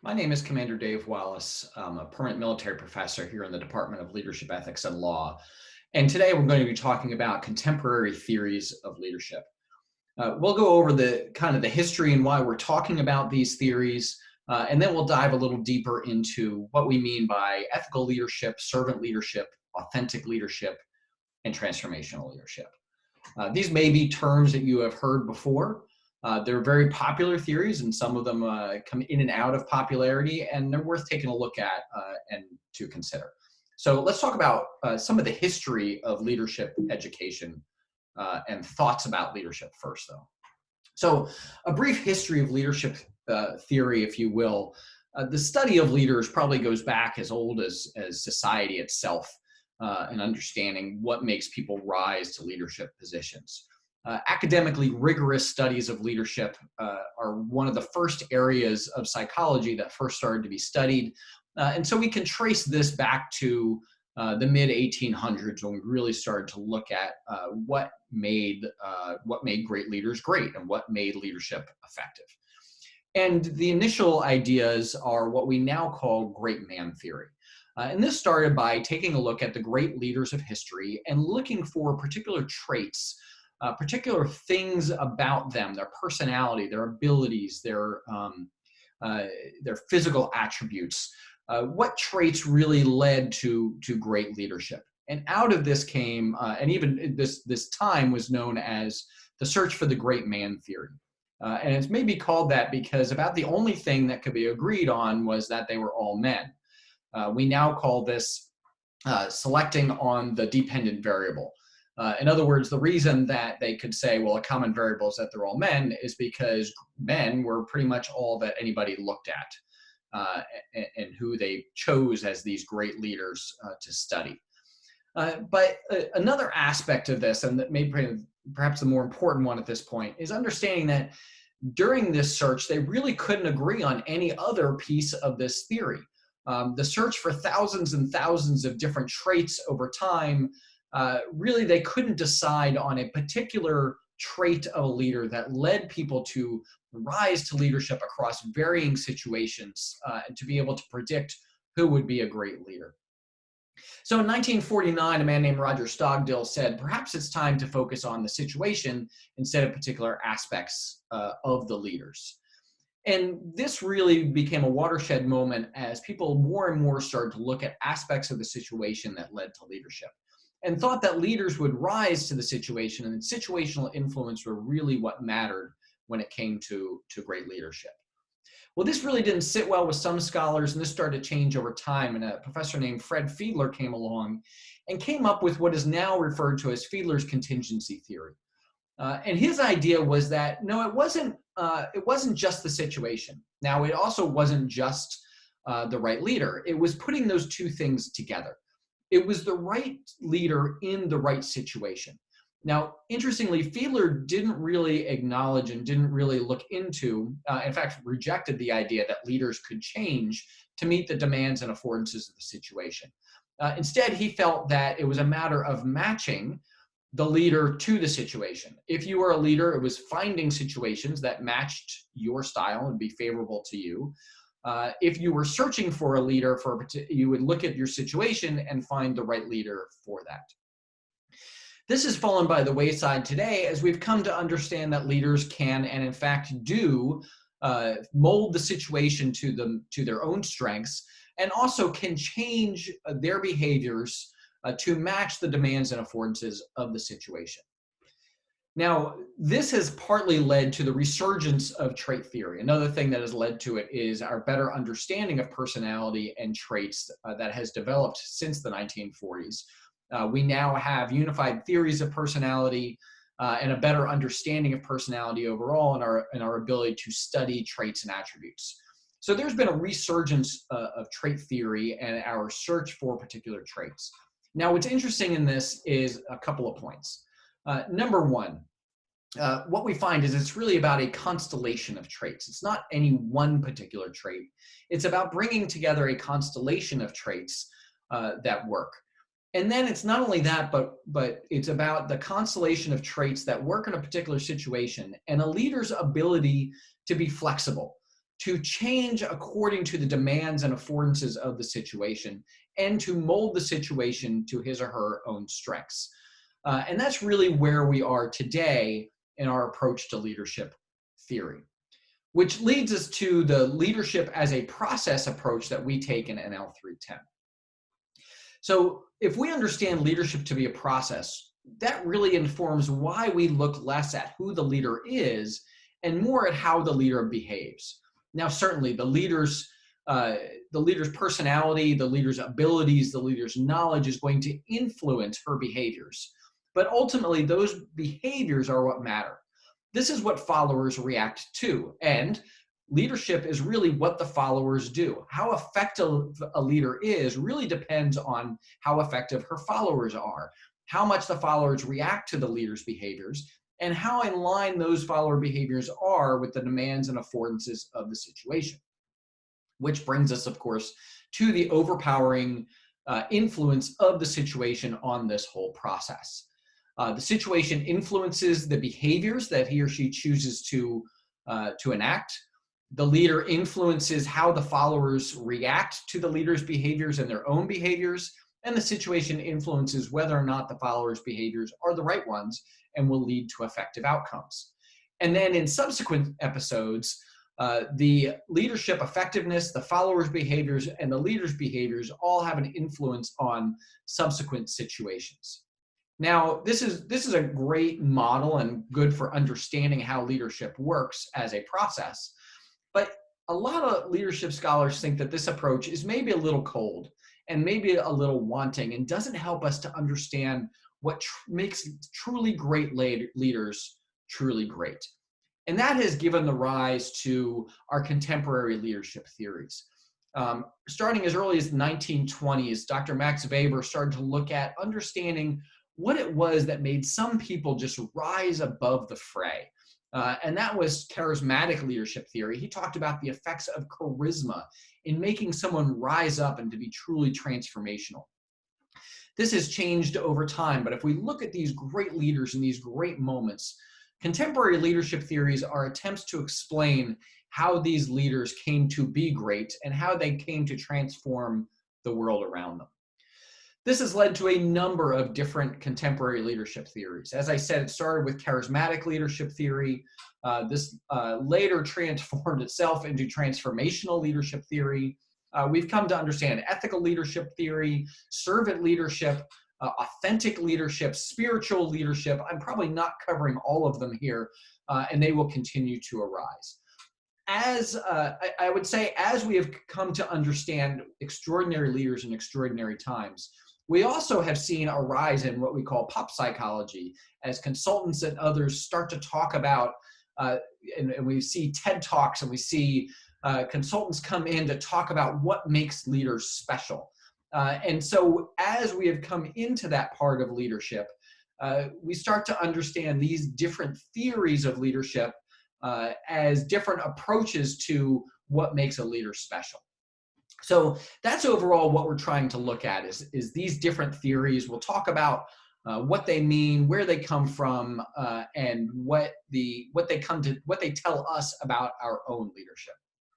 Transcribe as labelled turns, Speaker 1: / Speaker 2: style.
Speaker 1: My name is Commander Dave Wallace. I'm a permanent military professor here in the Department of Leadership, Ethics, and Law. And today we're going to be talking about contemporary theories of leadership. We'll go over the kind of the history and why we're talking about these theories, and then we'll dive a little deeper into what we mean by ethical leadership, servant leadership, authentic leadership, and transformational leadership. These may be terms that you have heard before. They're very popular theories, and some of them come in and out of popularity, and they're worth taking a look at and to consider. So let's talk about some of the history of leadership education and thoughts about leadership first, though. So a brief history of leadership theory, if you will. The study of leaders probably goes back as old as society itself, and understanding what makes people rise to leadership positions. Academically rigorous studies of leadership are one of the first areas of psychology that first started to be studied. And so we can trace this back to the mid 1800s when we really started to look at what made great leaders great and what made leadership effective. And the initial ideas are what we now call great man theory. And this started by taking a look at the great leaders of history and looking for particular traits, particular things about them, their personality, their abilities, their physical attributes. What traits really led to great leadership? And out of this came, and even this time was known as the search for the great man theory. And it's maybe called that because about the only thing that could be agreed on was that they were all men. We now call this selecting on the dependent variable. In other words, the reason that they could say, well, a common variable is that they're all men is because men were pretty much all that anybody looked at, and who they chose as these great leaders to study. But another aspect of this, and that may perhaps the more important one at this point, is understanding that during this search, they really couldn't agree on any other piece of this theory. The search for thousands and thousands of different traits over time, really they couldn't decide on a particular trait of a leader that led people to rise to leadership across varying situations, and to be able to predict who would be a great leader. So in 1949, a man named Roger Stogdill said, perhaps it's time to focus on the situation instead of particular aspects of the leaders. And this really became a watershed moment as people more and more started to look at aspects of the situation that led to leadership and thought that leaders would rise to the situation, and situational influence were really what mattered when it came to great leadership. Well, this really didn't sit well with some scholars, and this started to change over time. And a professor named Fred Fiedler came along and came up with what is now referred to as Fiedler's contingency theory. And his idea was that no, it wasn't just the situation. Now, it also wasn't just the right leader. It was putting those two things together. It was the right leader in the right situation. Now, interestingly, Fiedler didn't really acknowledge and didn't really look into, in fact, rejected the idea that leaders could change to meet the demands and affordances of the situation. Instead, he felt that it was a matter of matching the leader to the situation. If you were a leader, it was finding situations that matched your style and be favorable to you. If you were searching for a leader, you would look at your situation and find the right leader for that. This has fallen by the wayside today as we've come to understand that leaders can, and in fact do, mold the situation to their own strengths, and also can change their behaviors to match the demands and affordances of the situation. Now, this has partly led to the resurgence of trait theory. Another thing that has led to it is our better understanding of personality and traits that has developed since the 1940s. We now have unified theories of personality and a better understanding of personality overall, and our ability to study traits and attributes. So there's been a resurgence of trait theory and our search for particular traits. Now, what's interesting in this is a couple of points. Number one, what we find is it's really about a constellation of traits. It's not any one particular trait. It's about bringing together a constellation of traits that work. And then it's not only that, but it's about the constellation of traits that work in a particular situation and a leader's ability to be flexible, to change according to the demands and affordances of the situation and to mold the situation to his or her own strengths. And that's really where we are today in our approach to leadership theory, which leads us to the leadership as a process approach that we take in NL 310. So if we understand leadership to be a process, that really informs why we look less at who the leader is and more at how the leader behaves. Now, certainly the leader's personality, the leader's abilities, the leader's knowledge is going to influence her behaviors. But ultimately, those behaviors are what matter. This is what followers react to. And leadership is really what the followers do. How effective a leader is really depends on how effective her followers are, how much the followers react to the leader's behaviors, and how in line those follower behaviors are with the demands and affordances of the situation. Which brings us, of course, to the overpowering influence of the situation on this whole process. The situation influences the behaviors that he or she chooses to enact. The leader influences how the followers react to the leader's behaviors and their own behaviors, and the situation influences whether or not the followers' behaviors are the right ones and will lead to effective outcomes. And then in subsequent episodes, the leadership effectiveness, the followers' behaviors, and the leader's behaviors all have an influence on subsequent situations. Now, this is a great model and good for understanding how leadership works as a process. But a lot of leadership scholars think that this approach is maybe a little cold and maybe a little wanting and doesn't help us to understand what makes truly great leaders truly great. And that has given the rise to our contemporary leadership theories. Starting as early as the 1920s, Dr. Max Weber started to look at understanding what it was that made some people just rise above the fray. And that was charismatic leadership theory. He talked about the effects of charisma in making someone rise up and to be truly transformational. This has changed over time, but if we look at these great leaders in these great moments, contemporary leadership theories are attempts to explain how these leaders came to be great and how they came to transform the world around them. This has led to a number of different contemporary leadership theories. As I said, it started with charismatic leadership theory. This later transformed itself into transformational leadership theory. We've come to understand ethical leadership theory, servant leadership, authentic leadership, spiritual leadership. I'm probably not covering all of them here, and they will continue to arise. As I would say, as we have come to understand extraordinary leaders in extraordinary times, we also have seen a rise in what we call pop psychology as consultants and others start to talk about, and we see TED Talks and we see consultants come in to talk about what makes leaders special. And so as we have come into that part of leadership, we start to understand these different theories of leadership as different approaches to what makes a leader special. So that's overall what we're trying to look at is these different theories. We'll talk about what they mean, where they come from, and what they tell us about our own leadership.